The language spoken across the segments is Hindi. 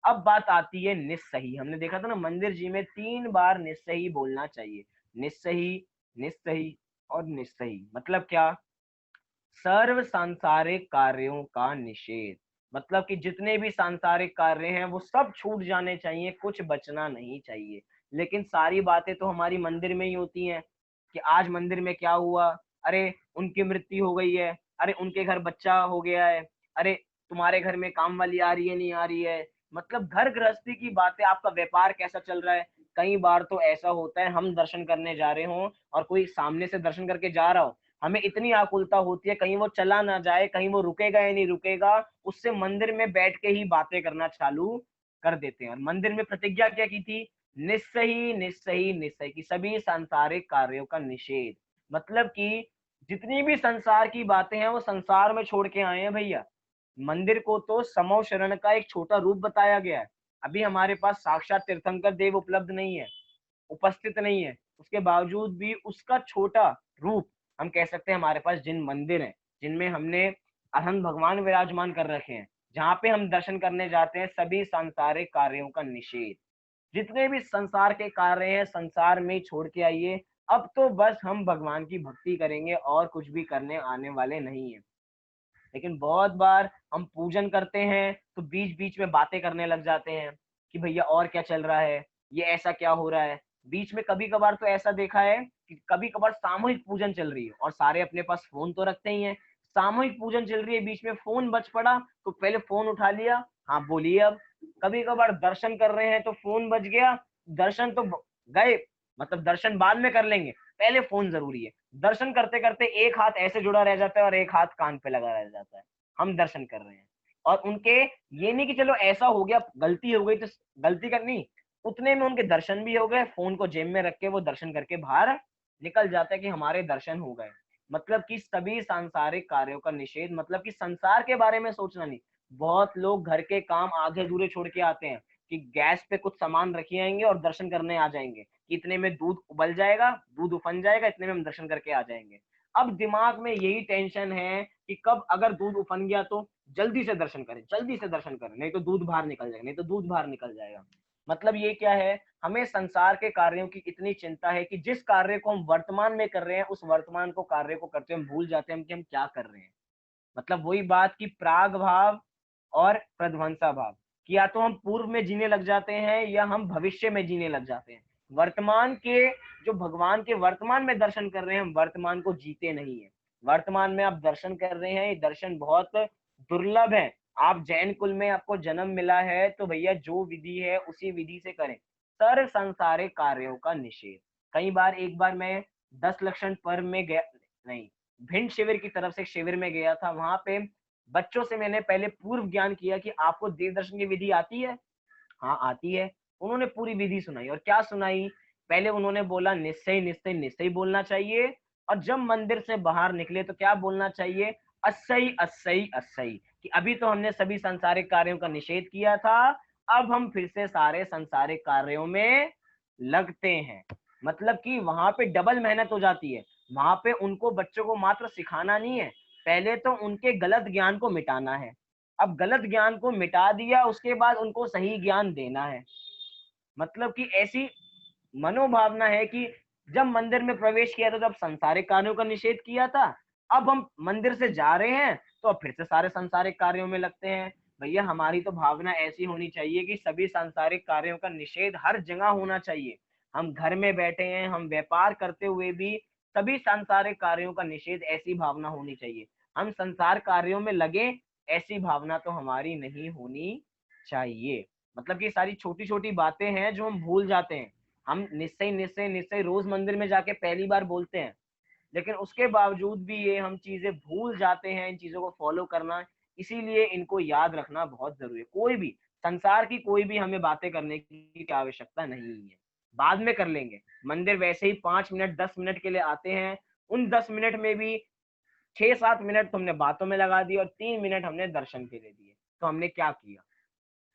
अब बात आती है निस्सही। हमने देखा था ना मंदिर जी में 3 बार निस्सही बोलना चाहिए। निस्सही, निस्सही और निस्सही मतलब क्या? सर्व सांसारिक कार्यों का निषेध। मतलब कि जितने भी सांसारिक कार्य हैं वो सब छूट जाने चाहिए, कुछ बचना नहीं चाहिए। लेकिन सारी बातें तो हमारी मंदिर में ही होती हैं कि आज मंदिर में क्या हुआ, अरे उनकी मृत्यु हो गई है, अरे उनके घर बच्चा हो गया है, अरे तुम्हारे घर में काम वाली आ रही है नहीं आ रही है। मतलब घर गृहस्थी की बातें, आपका व्यापार कैसा चल रहा है। कई बार तो ऐसा होता है हम दर्शन करने जा रहे हों और कोई सामने से दर्शन करके जा रहा हो, हमें इतनी आकुलता होती है कहीं वो चला ना जाए, कहीं वो रुकेगा या नहीं रुकेगा, उससे मंदिर में बैठ के ही बातें करना चालू कर देते हैं। और मंदिर में प्रतिज्ञा क्या की थी? निस्सही, निस्सही, निस्सही, की सभी सांसारिक कार्यों का निषेध। मतलब कि जितनी भी संसार की बातें हैं वो संसार में छोड़ के आए हैं भैया। मंदिर को तो समो शरण का एक छोटा रूप बताया गया है। अभी हमारे पास साक्षात तीर्थंकर देव उपलब्ध नहीं है, उपस्थित नहीं है, उसके बावजूद भी उसका छोटा रूप हम कह सकते हैं हमारे पास जिन मंदिर हैं, जिनमें हमने अहम भगवान विराजमान कर रखे हैं, जहाँ पे हम दर्शन करने जाते हैं, सभी सांसारिक कार्यों का निषेध। जितने भी संसार के कार्य हैं संसार में ही छोड़ के आइए। अब तो बस हम भगवान की भक्ति करेंगे और कुछ भी करने आने वाले नहीं है। लेकिन बहुत बार हम पूजन करते हैं तो बीच बीच में बातें करने लग जाते हैं कि भैया और क्या चल रहा है, ये ऐसा क्या हो रहा है। बीच में कभी कभार तो ऐसा देखा है कि कभी कभार सामूहिक पूजन चल रही है और सारे अपने पास फोन तो रखते ही हैं। सामूहिक पूजन चल रही है, बीच में फोन बज पड़ा तो पहले फोन उठा लिया, हाँ बोलिए अब। कभी कभार दर्शन कर रहे हैं तो फोन बज गया, दर्शन तो गए, मतलब दर्शन बाद में कर लेंगे, पहले फोन जरूरी है। दर्शन करते करते एक हाथ ऐसे जुड़ा रह जाता है और एक हाथ कान पे लगा रह जाता है, हम दर्शन कर रहे हैं। और उनके ये नहीं कि चलो ऐसा हो गया, गलती हो गई तो गलती करनी, उतने में उनके दर्शन भी हो गए, फोन को जेब में रख के वो दर्शन करके बाहर निकल जाता है कि हमारे दर्शन हो गए। मतलब कि सभी सांसारिक कार्यों का निषेध, मतलब कि संसार के बारे में सोचना नहीं। बहुत लोग घर के काम आधे अधूरे छोड़ के आते हैं कि गैस पे कुछ सामान रखे आएंगे और दर्शन करने आ जाएंगे, इतने में दूध उबल जाएगा, दूध उफन जाएगा, इतने में हम दर्शन करके आ जाएंगे। अब दिमाग में यही टेंशन है कि कब अगर दूध उफन गया तो जल्दी से दर्शन करें, जल्दी से दर्शन करें, नहीं तो दूध बाहर निकल जाएगा, नहीं तो दूध बाहर निकल जाएगा। मतलब ये क्या है, हमें संसार के कार्यों की इतनी चिंता है कि जिस कार्य को हम वर्तमान में कर रहे हैं उस वर्तमान को कार्य को करते हुए हम भूल जाते हैं कि हम क्या कर रहे हैं। मतलब वही बात की प्राग भाव और प्रध्वंसा भाव, कि या तो हम पूर्व में जीने लग जाते हैं या हम भविष्य में जीने लग जाते हैं। वर्तमान के, जो भगवान के वर्तमान में दर्शन कर रहे हैं, हम वर्तमान को जीते नहीं है। वर्तमान में आप दर्शन कर रहे हैं, ये दर्शन बहुत दुर्लभ है। आप जैन कुल में आपको जन्म मिला है तो भैया जो विधि है उसी विधि से करें। सर्व संसारिक कार्यों का निषेध। कई बार, एक बार मैं 10 लक्षण पर्व में गया, नहीं, भिंड शिविर की तरफ से शिविर में गया था। वहां पे बच्चों से मैंने पहले पूर्व ज्ञान किया कि आपको देव दर्शन की विधि आती है? हाँ आती है। उन्होंने पूरी विधि सुनाई, और क्या सुनाई? पहले उन्होंने बोला निश्चय, निश्चय, निश्चय बोलना चाहिए। और जब मंदिर से बाहर निकले तो क्या बोलना चाहिए? अस्सई, अस्सई, अस्सई, कि अभी तो हमने सभी सांसारिक कार्यों का निषेध किया था, अब हम फिर से सारे सांसारिक कार्यों में लगते हैं। मतलब कि वहां पे डबल मेहनत हो जाती है। वहां पे उनको, बच्चों को मात्र सिखाना नहीं है, पहले तो उनके गलत ज्ञान को मिटाना है। अब गलत ज्ञान को मिटा दिया, उसके बाद उनको सही ज्ञान देना है। मतलब कि ऐसी मनोभावना है कि जब मंदिर में प्रवेश किया था तब संसारिक कार्यों का निषेध किया था, अब हम मंदिर से जा रहे हैं तो अब फिर से सारे संसारिक कार्यों में लगते हैं। भैया हमारी तो भावना ऐसी होनी चाहिए कि सभी सांसारिक कार्यों का निषेध हर जगह होना चाहिए। हम घर में बैठे हैं, हम व्यापार करते हुए भी सभी सांसारिक कार्यों का निषेध, ऐसी भावना होनी चाहिए। हम संसार कार्यों में लगे, ऐसी भावना तो हमारी नहीं होनी चाहिए। मतलब कि सारी छोटी छोटी बातें हैं जो हम भूल जाते हैं। हम निश्चय, निश्चय, निश्चय रोज मंदिर में जाके पहली बार बोलते हैं, लेकिन उसके बावजूद भी ये हम चीजें भूल जाते हैं, इन चीजों को फॉलो करना। इसीलिए इनको याद रखना बहुत जरूरी है। कोई भी संसार की कोई भी हमें बातें करने की आवश्यकता नहीं है, बाद में कर लेंगे। मंदिर वैसे ही 5 मिनट 10 मिनट के लिए आते हैं, उन 10 मिनट में भी 6-7 मिनट तो हमने बातों में लगा दिए और 3 मिनट हमने दर्शन के लिए दिए, तो हमने क्या किया?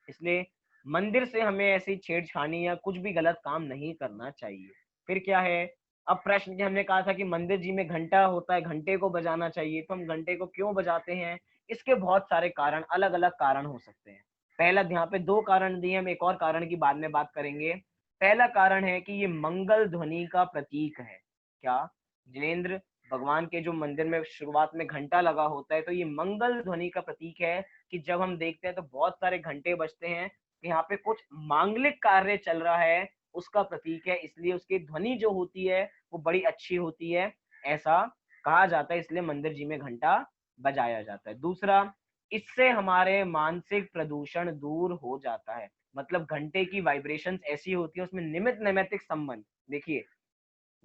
इसलिए मंदिर से हमें ऐसी छेड़छानी या कुछ भी गलत काम नहीं करना चाहिए। फिर क्या है, अब प्रश्न, कि हमने कहा था कि मंदिर जी में घंटा होता है, घंटे को बजाना चाहिए, तो हम घंटे को क्यों बजाते हैं? इसके बहुत सारे कारण, अलग अलग कारण हो सकते हैं। पहला, यहाँ पे दो कारण दिए, हम एक और कारण की बाद में बात करेंगे। पहला कारण है कि ये मंगल ध्वनि का प्रतीक है। क्या जिनेंद्र, भगवान के जो मंदिर में शुरुआत में घंटा लगा होता है, तो ये मंगल ध्वनि का प्रतीक है कि जब हम देखते हैं तो बहुत सारे घंटे बजते हैं, यहाँ पे कुछ मांगलिक कार्य चल रहा है, उसका प्रतीक है, इसलिए उसकी ध्वनि जो होती है वो बड़ी अच्छी होती है, ऐसा कहा जाता है, इसलिए मंदिर जी में घंटा बजाया जाता है। दूसरा, इससे हमारे मानसिक प्रदूषण दूर हो जाता है। मतलब घंटे की वाइब्रेशंस ऐसी होती है, उसमें निमित नैमित्तिक संबंध, देखिए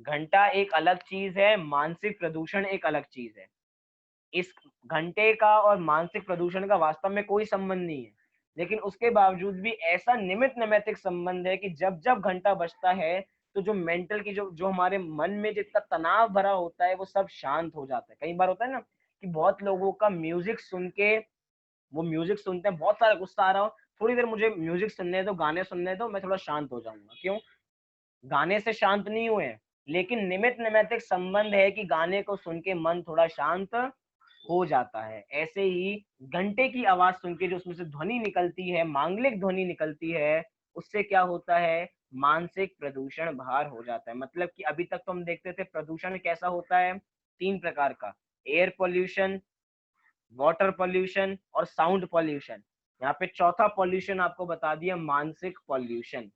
घंटा एक अलग चीज है, मानसिक प्रदूषण एक अलग चीज है। इस घंटे का और मानसिक प्रदूषण का वास्तव में कोई संबंध नहीं है, लेकिन उसके बावजूद भी ऐसा निमित नैमित्तिक संबंध है कि जब जब घंटा बजता है तो जो मेंटल की जो जो हमारे मन में जितना तनाव भरा होता है वो सब शांत हो जाता है। कई बार होता है ना कि बहुत लोगों का म्यूजिक सुन के, वो म्यूजिक सुनते हैं, बहुत सारा गुस्सा आ रहा हो, थोड़ी देर मुझे म्यूजिक सुनने दो, गाने सुनने दो, मैं थोड़ा शांत हो जाऊंगा। क्यों? गाने से शांत नहीं हुए हैं, लेकिन निमित नैमित्तिक संबंध है कि गाने को सुन के मन थोड़ा शांत हो जाता है। ऐसे ही घंटे की आवाज सुन के जो उसमें से ध्वनि निकलती है, मांगलिक ध्वनि निकलती है, उससे क्या होता है, मानसिक प्रदूषण बाहर हो जाता है। मतलब कि अभी तक तो हम देखते थे प्रदूषण कैसा होता है, तीन प्रकार का, एयर पॉल्यूशन, वाटर पॉल्यूशन और साउंड पॉल्यूशन। यहाँ पे चौथा पॉल्यूशन आपको बता दिया, मानसिक पॉल्यूशन।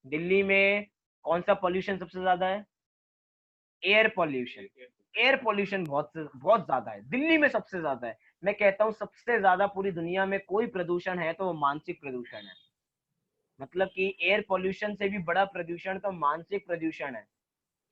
दिल्ली में कौन सा पॉल्यूशन सबसे ज्यादा है? Air pollution. एयर पॉल्यूशन बहुत ज्यादा है, दिल्ली में सबसे ज्यादा है। मैं कहता हूँ सबसे ज्यादा पूरी दुनिया में कोई प्रदूषण है तो वो मानसिक प्रदूषण है। मतलब कि एयर पॉल्यूशन से भी बड़ा प्रदूषण तो मानसिक प्रदूषण है,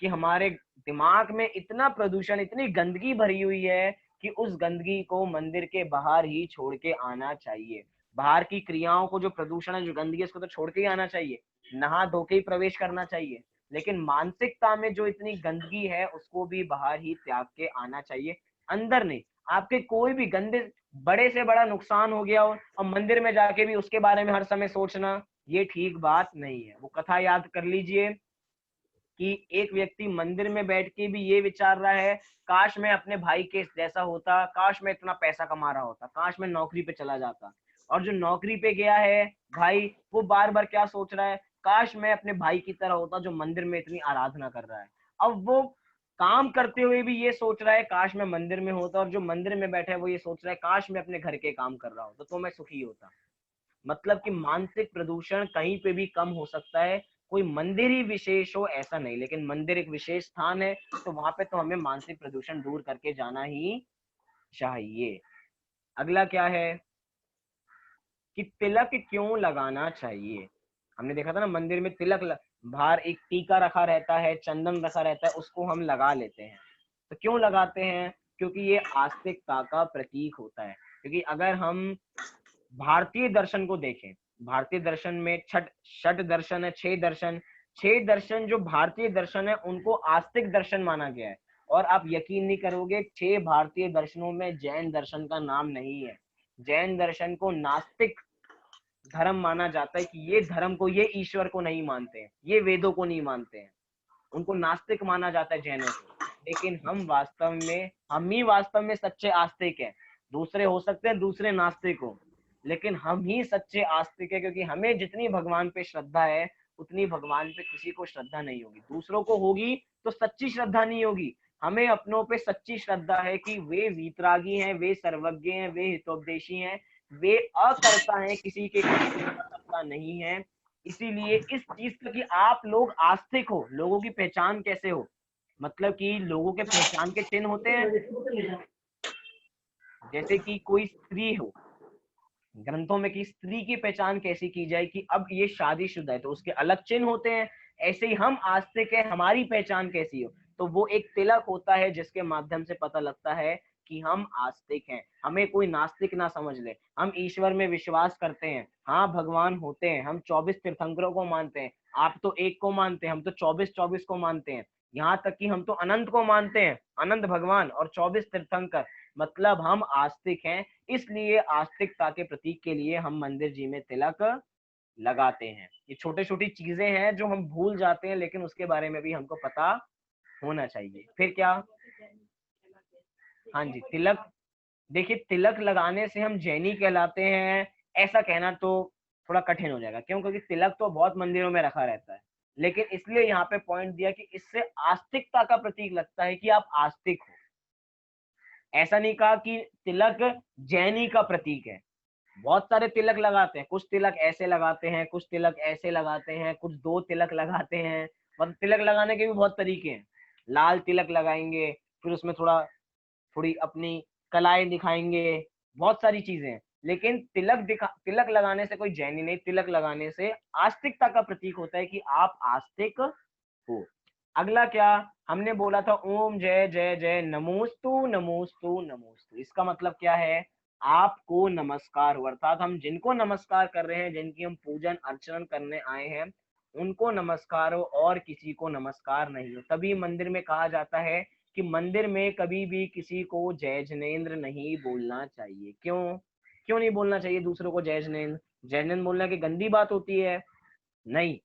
कि हमारे दिमाग में इतना प्रदूषण, इतनी गंदगी भरी हुई है कि उस गंदगी को मंदिर के बाहर ही छोड़ के आना चाहिए। बाहर की क्रियाओं को, जो प्रदूषण है, जो गंदगी है, उसको तो छोड़ के ही आना चाहिए, नहा धो के ही प्रवेश करना चाहिए। लेकिन मानसिकता में जो इतनी गंदगी है उसको भी बाहर ही त्याग के आना चाहिए, अंदर नहीं। आपके कोई भी गंदे, बड़े से बड़ा नुकसान हो गया हो और मंदिर में जाके भी उसके बारे में हर समय सोचना, ये ठीक बात नहीं है। वो कथा याद कर लीजिए कि एक व्यक्ति मंदिर में बैठ के भी ये विचार रहा है, काश मैं अपने भाई के जैसा होता, काश मैं इतना पैसा कमा रहा होता, काश मैं नौकरी पे चला जाता। और जो नौकरी पे गया है भाई, वो बार बार क्या सोच रहा है, काश मैं अपने भाई की तरह होता जो मंदिर में इतनी आराधना कर रहा है। अब वो काम करते हुए भी ये सोच रहा है काश मैं मंदिर में होता, और जो मंदिर में बैठा है वो ये सोच रहा है काश मैं अपने घर के काम कर रहा होता तो मैं सुखी होता। मतलब कि मानसिक प्रदूषण कहीं पे भी कम हो सकता है, कोई मंदिर ही विशेष हो ऐसा नहीं, लेकिन मंदिर एक विशेष स्थान है, तो वहां पे तो हमें मानसिक प्रदूषण दूर करके जाना ही चाहिए। अगला क्या है कि तिलक क्यों लगाना चाहिए। हमने देखा था ना मंदिर में बाहर एक टीका रखा रहता है, चंदन रखा रहता है, उसको हम लगा लेते हैं। तो क्यों लगाते हैं? क्योंकि ये आस्तिकता का प्रतीक होता है। क्योंकि अगर हम भारतीय दर्शन को देखें, भारतीय दर्शन में छठ षट दर्शन है, छह दर्शन, छह दर्शन जो भारतीय दर्शन है उनको आस्तिक दर्शन माना गया है। और आप यकीन नहीं करोगे, छह भारतीय दर्शनों में जैन दर्शन का नाम नहीं है। जैन दर्शन को नास्तिक धर्म माना जाता है, कि ये धर्म को, ये ईश्वर को नहीं मानते हैं, ये वेदों को नहीं मानते हैं, उनको नास्तिक माना जाता है जैनों को। लेकिन हम ही वास्तव में सच्चे आस्तिक हैं। दूसरे हो सकते हैं दूसरे नास्तिक हो, लेकिन हम ही सच्चे आस्तिक है, क्योंकि हमें जितनी भगवान पे श्रद्धा है उतनी भगवान पे किसी को श्रद्धा नहीं होगी। दूसरों को होगी तो सच्ची श्रद्धा नहीं होगी। हमें अपनों पे सच्ची श्रद्धा है कि वे वीतरागी हैं, वे सर्वज्ञ हैं, वे हितोपदेशी हैं, वे अकर्ता हैं, किसी के करता नहीं है। इसीलिए इस चीज का कि आप लोग आस्तिक हो, लोगों की पहचान कैसे हो, मतलब कि लोगों के पहचान के चिन्ह होते हैं, जैसे कि कोई स्त्री हो, ग्रंथों में कि स्त्री की पहचान कैसी की जाए कि अब ये शादीशुदा है तो उसके अलग चिन्ह होते हैं। ऐसे ही हम आस्तिक है, हमारी पहचान कैसी हो, तो वो एक तिलक होता है जिसके माध्यम से पता लगता है कि हम आस्तिक हैं। हमें कोई नास्तिक ना समझ ले, हम ईश्वर में विश्वास करते हैं, हाँ भगवान होते हैं, हम 24 तीर्थंकरों को मानते हैं। आप तो एक को मानते हैं, हम तो 24 को मानते हैं। यहाँ तक कि हम तो अनंत को मानते हैं, अनंत भगवान और 24 तीर्थंकर। मतलब हम आस्तिक हैं, इसलिए आस्तिकता के प्रतीक के लिए हम मंदिर जी में तिलक लगाते हैं। ये छोटी छोटी चीजें हैं जो हम भूल जाते हैं, लेकिन उसके बारे में भी हमको पता होना चाहिए। फिर क्या, हाँ जी, तिलक, देखिए तिलक लगाने से हम जैनी कहलाते हैं, ऐसा कहना तो थोड़ा कठिन हो जाएगा। क्यों? क्योंकि तिलक तो बहुत मंदिरों में रखा रहता है, लेकिन इसलिए यहाँ पे पॉइंट दिया कि इससे आस्तिकता का प्रतीक लगता है कि आप आस्तिक हो। ऐसा नहीं कहा कि तिलक जैनी का प्रतीक है। बहुत सारे तिलक लगाते हैं, कुछ तिलक ऐसे लगाते हैं, कुछ तिलक ऐसे लगाते हैं, कुछ दो तिलक लगाते हैं। मतलब तिलक लगाने के भी बहुत तरीके हैं। लाल तिलक लगाएंगे, फिर उसमें थोड़ी अपनी कलाएं दिखाएंगे, बहुत सारी चीजें हैं। लेकिन तिलक लगाने से कोई जैनी नहीं, तिलक लगाने से आस्तिकता का प्रतीक होता है कि आप आस्तिक हो। अगला क्या हमने बोला था? ओम जय जय जय नमोस्तु नमोस्तु नमोस्तु। इसका मतलब क्या है? आपको नमस्कार हो, अर्थात हम जिनको नमस्कार कर रहे हैं, जिनकी हम पूजन अर्चन करने आए हैं, उनको नमस्कार हो और किसी को नमस्कार नहीं हो। तभी मंदिर में कहा जाता है कि मंदिर में कभी भी किसी को जय जिनेंद्र नहीं बोलना चाहिए। क्यों? क्यों नहीं बोलना चाहिए दूसरों को जय जिनेंद्र? जय जिनेंद्र बोलना की गंदी बात होती है? नहीं,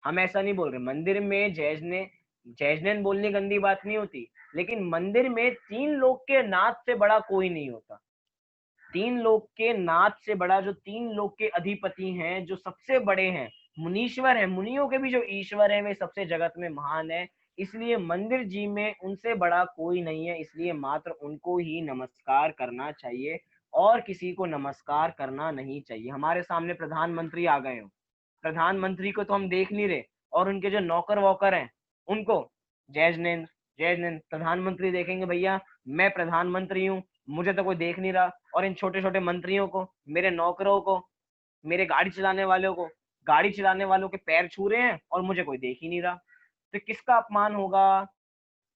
हम ऐसा नहीं बोल रहे। मंदिर में जय जिनेंद्र बोलनी गंदी बात नहीं होती, लेकिन मंदिर में तीन लोक के नाथ से बड़ा कोई नहीं होता। तीन लोक के नाथ से बड़ा, जो तीन लोक के अधिपति हैं, जो सबसे बड़े हैं, मुनीश्वर हैं, मुनियों के भी जो ईश्वर है, वे सबसे जगत में महान है। इसलिए मंदिर जी में उनसे बड़ा कोई नहीं है, इसलिए मात्र उनको ही नमस्कार करना चाहिए और किसी को नमस्कार करना नहीं चाहिए। हमारे सामने प्रधानमंत्री आ गए हो, प्रधानमंत्री को तो हम देख नहीं रहे, और उनके जो नौकर वोकर हैं उनको जय जिनेंद्र जय जिनेंद्र। प्रधानमंत्री देखेंगे भैया मैं प्रधानमंत्री हूँ, मुझे तो कोई देख नहीं रहा, और इन छोटे छोटे मंत्रियों को, मेरे नौकरों को, मेरे गाड़ी चलाने वालों को, गाड़ी चलाने वालों के पैर छू रहे हैं और मुझे कोई देख ही नहीं रहा। तो किसका अपमान होगा?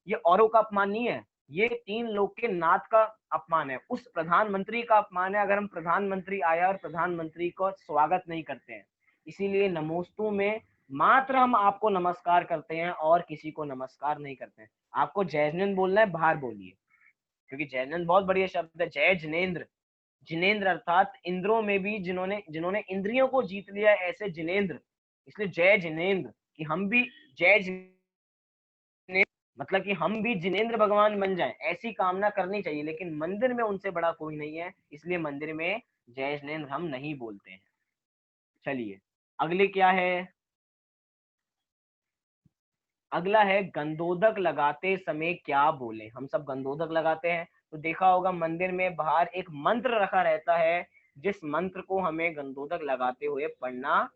ये औरों का अपमान नहीं है, ये तीन लोग के नाथ का अपमान है, उस प्रधानमंत्री का अपमान है। अगर हम प्रधानमंत्री आया और प्रधानमंत्री को स्वागत नहीं करते हैं, इसीलिए नमोस्तु में मात्र हम आपको नमस्कार करते हैं और किसी को नमस्कार नहीं करते हैं। आपको जय जिनेंद्र बोलना है, बाहर बोलिए, क्योंकि जय जिनेंद्र बहुत बढ़िया शब्द है। जय जिनेंद्र, जिनेंद्र अर्थात इंद्रों में भी जिन्होंने जिन्होंने इंद्रियों को जीत लिया, ऐसे जिनेंद्र, इसलिए जय जिनेंद्र, कि हम भी जय जिनेंद्र, मतलब कि हम भी जिनेंद्र भगवान बन जाएं, ऐसी कामना करनी चाहिए। लेकिन मंदिर में उनसे बड़ा कोई नहीं है, इसलिए मंदिर में जय जिनेंद्र हम नहीं बोलते हैं। चलिए अगले क्या है? अगला है गंधोदक लगाते समय क्या बोले। हम सब गंधोदक लगाते हैं, तो देखा होगा मंदिर में बाहर एक मंत्र रखा रहता है, जिस मंत्र को हमें गंधोदक लगाते हुए पढ़ना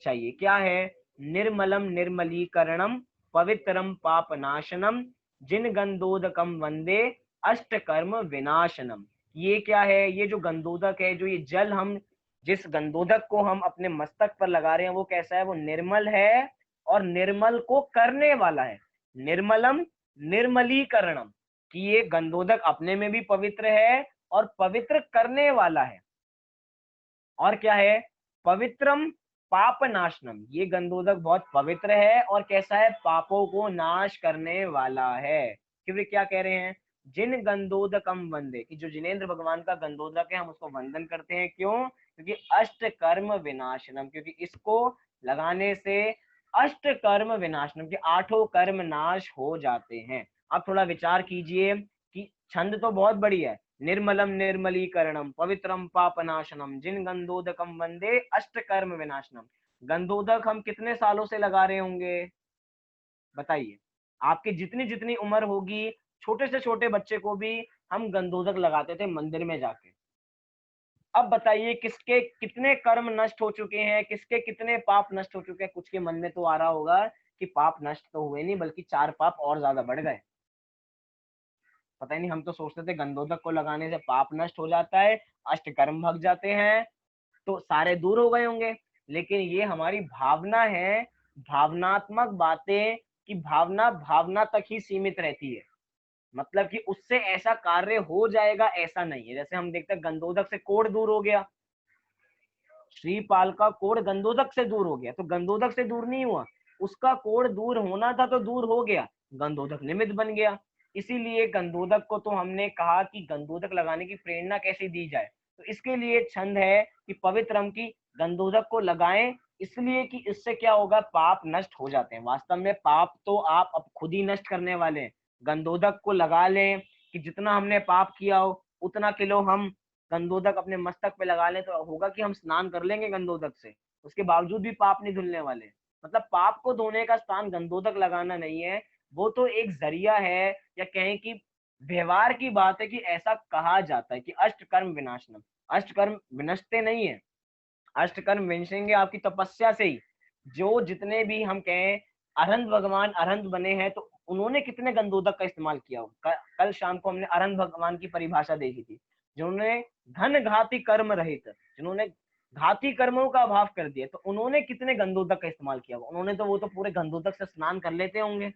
चाहिए। क्या है? निर्मलम निर्मलीकरणम पवित्रम पापनाशनम जिन गंधोदकम वंदे अष्टकर्म विनाशनम। ये क्या है? ये जो गंधोदक है, जो ये जल हम जिस गंधोदक को हम अपने मस्तक पर लगा रहे हैं, वो कैसा है? वो निर्मल है और निर्मल को करने वाला है। निर्मलम निर्मलीकरणम, कि ये गंधोदक अपने में भी पवित्र है और पवित्र करने वाला है। और क्या है? पवित्रम पाप नाशनम, ये गंधोदक बहुत पवित्र है और कैसा है? पापों को नाश करने वाला है। क्योंकि क्या कह रहे हैं? जिन गंधोदकम वंदे, कि जो जिनेंद्र भगवान का गंधोदक है हम उसको वंदन करते हैं। क्यों? क्योंकि अष्ट कर्म विनाशनम, क्योंकि इसको लगाने से अष्ट कर्म विनाशनम के आठों कर्म नाश हो जाते हैं। अब थोड़ा विचार कीजिए कि छंद तो बहुत बढ़िया है, निर्मलम निर्मलीकरणम पवित्रम पापनाशनम जिन गंधोदकम वंदे अष्ट कर्म विनाशनम। गंधोदक हम कितने सालों से लगा रहे होंगे? बताइए, आपकी जितनी जितनी उम्र होगी, छोटे से छोटे बच्चे को भी हम गंधोदक लगाते थे मंदिर में जाके। अब बताइए किसके कितने कर्म नष्ट हो चुके हैं, किसके कितने पाप नष्ट हो चुके हैं? कुछ के मन में तो आ रहा होगा कि पाप नष्ट तो हुए नहीं, बल्कि चार पाप और ज्यादा बढ़ गए। पता ही नहीं, हम तो सोचते थे गंधोदक को लगाने से पाप नष्ट हो जाता है, अष्ट कर्म भग जाते हैं, तो सारे दूर हो गए होंगे। लेकिन ये हमारी भावना है, भावनात्मक बातें, कि भावना भावना तक ही सीमित रहती है। मतलब कि उससे ऐसा कार्य हो जाएगा ऐसा नहीं है। जैसे हम देखते हैं गंधोदक से कोढ़ दूर हो गया, श्रीपाल का कोढ़ गंधोदक से दूर हो गया, तो गंधोदक से दूर नहीं हुआ, उसका कोढ़ दूर होना था तो दूर हो गया, गंधोदक निमित्त बन गया। इसीलिए गंधोदक को तो हमने कहा कि गंधोदक लगाने की प्रेरणा कैसे दी जाए, तो इसके लिए छंद है कि पवित्रम की गंधोदक को लगाएं, इसलिए कि इससे क्या होगा? पाप नष्ट हो जाते हैं। वास्तव में पाप तो आप अब खुद ही नष्ट करने वाले हैं। गंधोदक को लगा लें कि जितना हमने पाप किया हो उतना किलो हम गंधोदक अपने मस्तक पे लगा लें, तो होगा कि हम स्नान कर लेंगे गंधोदक से, उसके बावजूद भी पाप नहीं धुलने वाले। मतलब पाप को धोने का स्थान गंधोदक लगाना नहीं है, वो तो एक जरिया है, या कहें कि व्यवहार की बात है कि ऐसा कहा जाता है कि अष्टकर्म विनाशनम। अष्टकर्म विनष्टे नहीं है, अष्टकर्म विनशेंगे आपकी तपस्या से ही। जो जितने भी हम कहें अरहंत भगवान अरहंत बने हैं, तो उन्होंने कितने गंधोदक का इस्तेमाल किया हो। कल शाम को हमने अरहंत भगवान की परिभाषा देखी थी, जिन्होंने धन घाती कर्म रहित, जिन्होंने घाती कर्मों का अभाव कर दिया, तो उन्होंने कितने गंधोदक का इस्तेमाल किया होगा। उन्होंने तो वो तो पूरे गंधोदक से स्नान कर लेते होंगे।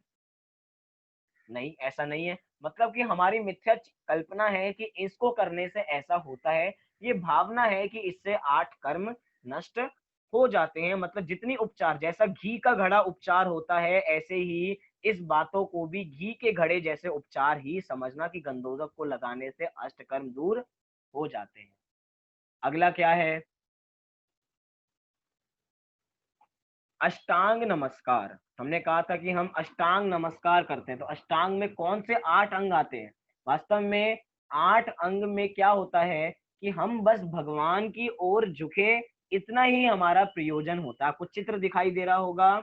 नहीं, ऐसा नहीं है। मतलब कि हमारी मिथ्या कल्पना है कि इसको करने से ऐसा होता है, ये भावना है कि इससे 8 कर्म नष्ट हो जाते हैं। मतलब जितनी उपचार, जैसा घी का घड़ा उपचार होता है, ऐसे ही इस बातों को भी घी के घड़े जैसे उपचार ही समझना कि गंधोदक को लगाने से अष्टकर्म दूर हो जाते हैं। अगला क्या है, अष्टांग नमस्कार। हमने कहा था कि हम अष्टांग नमस्कार करते हैं, तो अष्टांग में कौन से 8 अंग आते हैं। वास्तव में 8 अंग में क्या होता है कि हम बस भगवान की ओर झुके, इतना ही हमारा प्रयोजन होता है। आपको चित्र दिखाई दे रहा होगा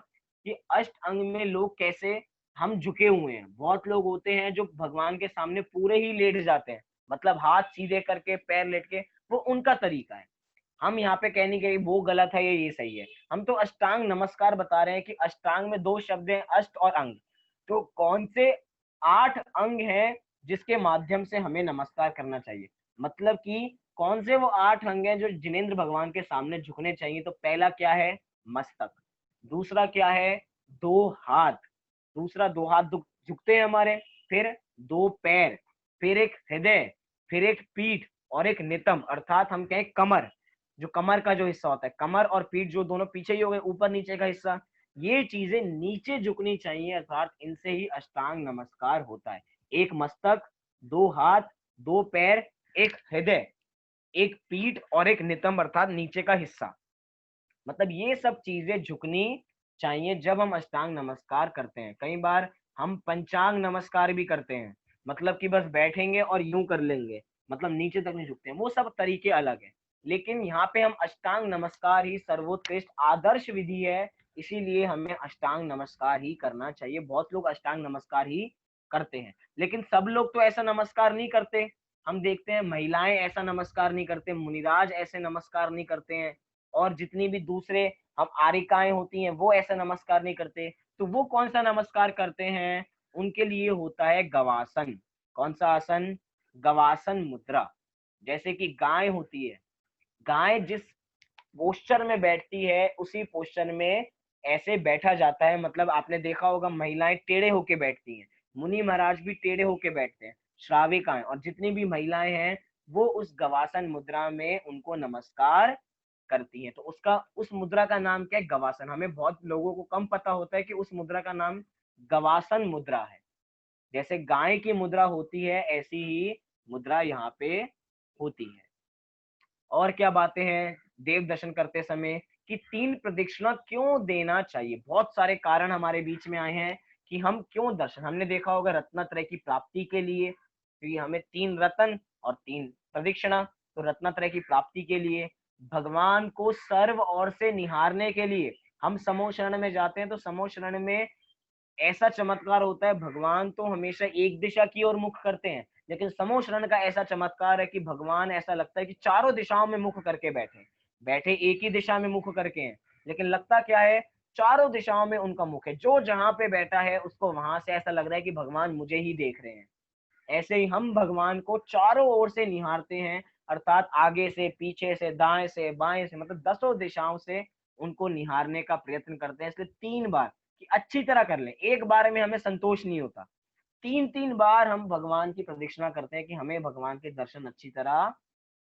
कि अष्ट अंग में लोग कैसे हम झुके हुए हैं। बहुत लोग होते हैं जो भगवान के सामने पूरे ही लेट जाते हैं, मतलब हाथ सीधे करके पैर लेट के, वो उनका तरीका है। हम यहाँ पे कहने के वो गलत है, ये सही है। हम तो अष्टांग नमस्कार बता रहे हैं कि अष्टांग में 2 शब्द हैं, अष्ट और अंग। तो कौन से 8 अंग हैं जिसके माध्यम से हमें नमस्कार करना चाहिए। मतलब कि कौन से वो 8 अंग हैं जो जिनेंद्र भगवान के सामने झुकने चाहिए। तो पहला क्या है, मस्तक। दूसरा क्या है, 2 हाथ। दूसरा 2 हाथ झुकते हैं हमारे। फिर 2 पैर, फिर एक हृदय, फिर एक पीठ और एक नितंब, अर्थात हम कहें कमर। जो कमर का जो हिस्सा होता है, कमर और पीठ जो दोनों पीछे ही हो गए, ऊपर नीचे का हिस्सा, ये चीजें नीचे झुकनी चाहिए, अर्थात इनसे ही अष्टांग नमस्कार होता है। एक मस्तक, 2 हाथ, 2 पैर, एक हृदय, एक पीठ और एक नितंब अर्थात नीचे का हिस्सा। मतलब ये सब चीजें झुकनी चाहिए जब हम अष्टांग नमस्कार करते हैं। कई बार हम पंचांग नमस्कार भी करते हैं, मतलब कि बस बैठेंगे और यूं कर लेंगे, मतलब नीचे तक नहीं झुकते हैं। वो सब तरीके अलग है, लेकिन यहाँ पे हम अष्टांग नमस्कार ही सर्वोत्कृष्ट आदर्श विधि है, इसीलिए हमें अष्टांग नमस्कार ही करना चाहिए। बहुत लोग अष्टांग नमस्कार ही करते हैं, लेकिन सब लोग तो ऐसा नमस्कार नहीं करते। हम देखते हैं महिलाएं ऐसा नमस्कार नहीं करते, मुनिराज ऐसे नमस्कार नहीं करते हैं, और जितनी भी दूसरे हम आरिकाएं होती हैं वो ऐसा नमस्कार नहीं करते। तो वो कौन सा नमस्कार करते हैं, उनके लिए होता है गवासन। कौन सा आसन, गवासन मुद्रा। जैसे कि गाय होती है, गाय जिस पोस्चर में बैठती है उसी पोस्चर में ऐसे बैठा जाता है। मतलब आपने देखा होगा महिलाएं टेढ़े होके बैठती हैं, मुनि महाराज भी टेढ़े होके बैठते हैं, श्राविकाएं और जितनी भी महिलाएं हैं वो उस गवासन मुद्रा में उनको नमस्कार करती हैं। तो उसका, उस मुद्रा का नाम क्या है, गवासन। हमें बहुत लोगों को कम पता होता है कि उस मुद्रा का नाम गवासन मुद्रा है। जैसे गाय की मुद्रा होती है, ऐसी ही मुद्रा यहाँ पे होती है। और क्या बातें हैं देव दर्शन करते समय कि 3 प्रदक्षिणा क्यों देना चाहिए। बहुत सारे कारण हमारे बीच में आए हैं कि हम क्यों दर्शन, हमने देखा होगा रत्नत्रय की प्राप्ति के लिए, क्योंकि हमें 3 रत्न और 3 प्रदक्षिणा। तो रत्नत्रय की प्राप्ति के लिए, भगवान को सर्व ओर से निहारने के लिए। हम समूह शरण में जाते हैं, तो समूह शरण में ऐसा चमत्कार होता है, भगवान तो हमेशा एक दिशा की ओर मुख करते हैं, लेकिन समूह शरण का ऐसा चमत्कार है कि भगवान ऐसा लगता है कि चारों दिशाओं में मुख करके बैठे बैठे एक ही दिशा में मुख करके हैं, लेकिन लगता क्या है, चारों दिशाओं में उनका मुख है। जो जहां पे बैठा है उसको वहां से ऐसा लग रहा है कि भगवान मुझे ही देख रहे हैं। ऐसे ही हम भगवान को चारों ओर से निहारते हैं, अर्थात आगे से, पीछे से, दाएं से, बाएं से, मतलब 10 दिशाओं से उनको निहारने का प्रयत्न करते हैं। इसलिए 3 बार कि अच्छी तरह कर लें, एक बार में हमें संतोष नहीं होता, 3-3 बार हम भगवान की प्रदक्षिणा करते हैं कि हमें भगवान के दर्शन अच्छी तरह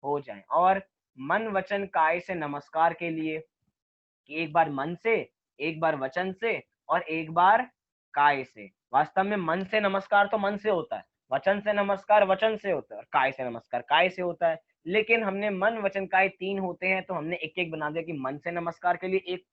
हो जाएं। और मन वचन काय से नमस्कार के लिए, कि एक बार मन से, एक बार वचन से और एक बार काय से। वास्तव में मन से नमस्कार तो मन से होता है, वचन से नमस्कार वचन से होता है, और काय से नमस्कार काय से होता है। लेकिन हमने मन वचन काय 3 होते हैं, तो हमने एक एक बना दिया कि मन से नमस्कार के लिए एक,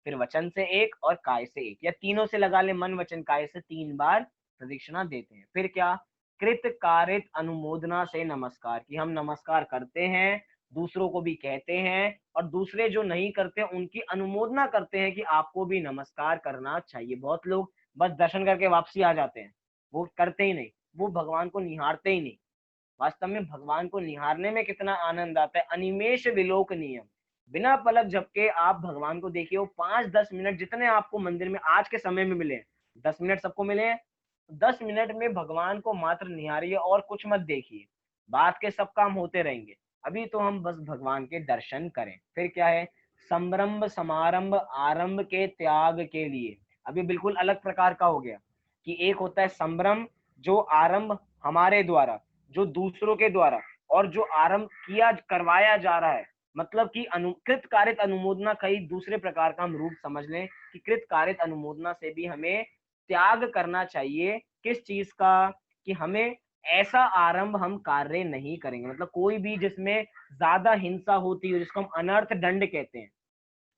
फिर वचन से एक और काय से एक, या तीनों से लगा ले, मन वचन काय से 3 बार प्रदक्षिणा देते हैं। फिर क्या, कृत कारित अनुमोदना से नमस्कार, कि हम नमस्कार करते हैं, दूसरों को भी कहते हैं, और दूसरे जो नहीं करते उनकी अनुमोदना करते हैं कि आपको भी नमस्कार करना चाहिए। बहुत लोग बस दर्शन करके वापसी आ जाते हैं, वो करते ही नहीं, वो भगवान को निहारते ही नहीं। वास्तव में भगवान को निहारने में कितना आनंद आता है। अनिमेष विलोक नियम, बिना पलक झपके आप भगवान को देखिए। वो 5-10 मिनट जितने आपको मंदिर में आज के समय में मिले हैं, 10 मिनट सबको मिले हैं, 10 मिनट में भगवान को मात्र निहारिए और कुछ मत देखिए, बात के सब काम होते रहेंगे। अभी तो हम बस भगवान के दर्शन करें। फिर क्या है, संभ्रम समारंभ आरंभ के त्याग के लिए। अभी बिल्कुल अलग प्रकार का हो गया कि एक होता है संभ्रम, जो आरंभ हमारे द्वारा, जो दूसरों के द्वारा, और जो आरंभ किया करवाया जा रहा है। मतलब कि कृत कारित अनुमोदना कई दूसरे प्रकार का हम रूप समझ लें कि कृत कारित अनुमोदना से भी हमें त्याग करना चाहिए। किस चीज का, कि हमें ऐसा आरंभ हम कार्य नहीं करेंगे, मतलब कोई भी जिसमें ज्यादा हिंसा होती है, जिसको हम अनर्थ दंड कहते हैं,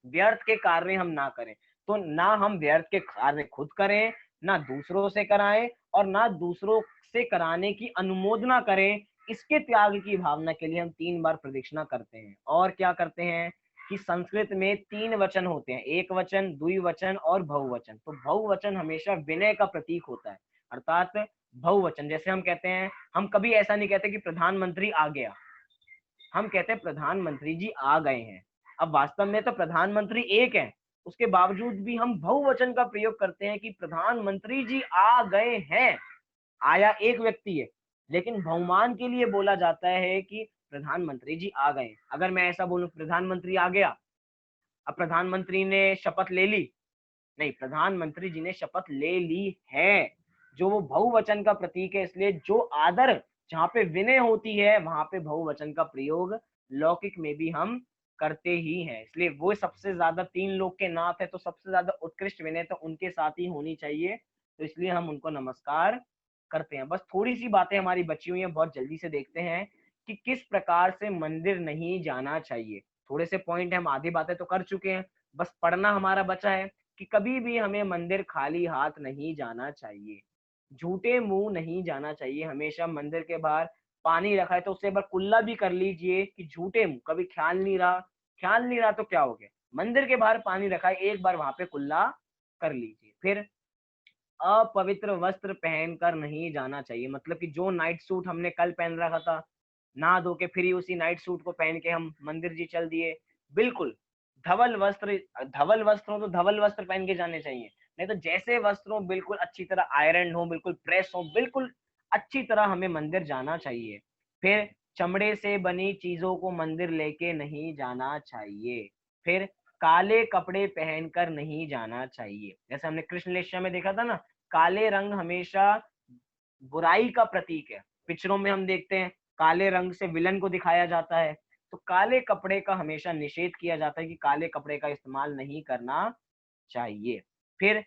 व्यर्थ के कार्य हम ना करें। तो ना हम व्यर्थ के कार्य खुद करें, ना दूसरों से कराएं, और ना दूसरों से कराने की अनुमोदना करें। इसके त्याग की भावना के लिए हम 3 बार प्रदक्षिणा करते हैं। और क्या करते हैं कि संस्कृत में 3 वचन होते हैं, एक वचन, द्विवचन और बहुवचन। तो बहुवचन हमेशा विनय का प्रतीक होता है, अर्थात बहुवचन। जैसे हम कहते हैं, हम कभी ऐसा नहीं कहते कि प्रधानमंत्री आ गया, हम कहते हैं प्रधानमंत्री जी आ गए हैं। अब वास्तव में तो प्रधानमंत्री एक है, उसके बावजूद भी हम बहुवचन का प्रयोग करते हैं कि प्रधानमंत्री जी आ गए हैं। आया एक व्यक्ति है, लेकिन बहुमान के लिए बोला जाता है कि प्रधानमंत्री जी आ गए। अगर मैं ऐसा बोलूं प्रधानमंत्री आ गया, अब प्रधानमंत्री ने शपथ ले ली, नहीं, प्रधानमंत्री जी ने शपथ ले ली है, जो वो बहुवचन का प्रतीक है। इसलिए जो आदर, जहाँ पे विनय होती है, वहां पे बहुवचन का प्रयोग लौकिक में भी हम करते ही हैं। इसलिए वो सबसे ज्यादा 3 लोग के नाथ है, तो सबसे ज्यादा उत्कृष्ट विनय तो उनके साथ ही होनी चाहिए। तो इसलिए हम उनको नमस्कार करते हैं। बस थोड़ी सी बातें हमारी बची हुई हैं, बहुत जल्दी से देखते हैं कि किस प्रकार से मंदिर नहीं जाना चाहिए। थोड़े से पॉइंट हम आधी बातें तो कर चुके हैं, बस पढ़ना हमारा बचा है कि कभी भी हमें मंदिर खाली हाथ नहीं जाना चाहिए, झूठे मुंह नहीं जाना चाहिए। हमेशा मंदिर के बाहर पानी रखा है तो उससे एक बार कुल्ला भी कर लीजिए कि झूठे मुंह, कभी ख्याल नहीं रहा, ख्याल नहीं रहा तो क्या हो गया, मंदिर के बाहर पानी रखा है, एक बार वहां पे कुल्ला कर लीजिए। फिर अपवित्र वस्त्र पहनकर नहीं जाना चाहिए, मतलब कि जो नाइट सूट हमने कल पहन रखा था, नहा धो के फिर ही उसी नाइट सूट को पहन के हम मंदिर जी चल दिए। बिल्कुल धवल वस्त्र, धवल वस्त्र हो तो धवल वस्त्र पहन के जाने चाहिए, नहीं तो जैसे वस्त्र हो बिल्कुल अच्छी तरह आयरन हो, बिल्कुल प्रेस हो, बिल्कुल अच्छी तरह हमें मंदिर जाना चाहिए। फिर चमड़े से बनी चीजों को मंदिर लेके नहीं जाना चाहिए। फिर काले कपड़े पहनकर नहीं जाना चाहिए। जैसे हमने कृष्ण लेष्या में देखा था ना, काले रंग हमेशा बुराई का प्रतीक है। पिक्चरों में हम देखते हैं काले रंग से विलन को दिखाया जाता है, तो काले कपड़े का हमेशा निषेध किया जाता है कि काले कपड़े का इस्तेमाल नहीं करना चाहिए। फिर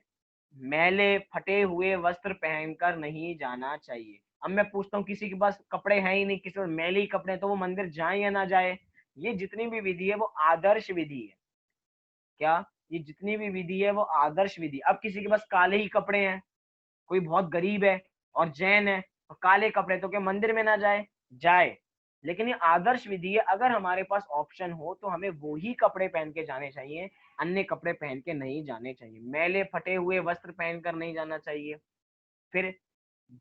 मैले फटे हुए वस्त्र पहनकर नहीं जाना चाहिए। अब मैं पूछता हूँ, किसी के पास कपड़े हैं ही नहीं, किसी को मैले ही कपड़े हैं, तो वो मंदिर जाए या ना जाए? ये जितनी भी विधि है वो आदर्श विधि है। क्या, ये जितनी भी विधि है वो आदर्श विधि। अब किसी के पास काले ही कपड़े हैं, कोई बहुत गरीब है और जैन है और काले कपड़े, तो क्या मंदिर में ना जाए? जाए, लेकिन ये आदर्श विधि है। अगर हमारे पास ऑप्शन हो तो हमें वो ही कपड़े पहन के जाने चाहिए, अन्य कपड़े पहन के नहीं जाने चाहिए। मैले फटे हुए वस्त्र पहनकर नहीं जाना चाहिए। फिर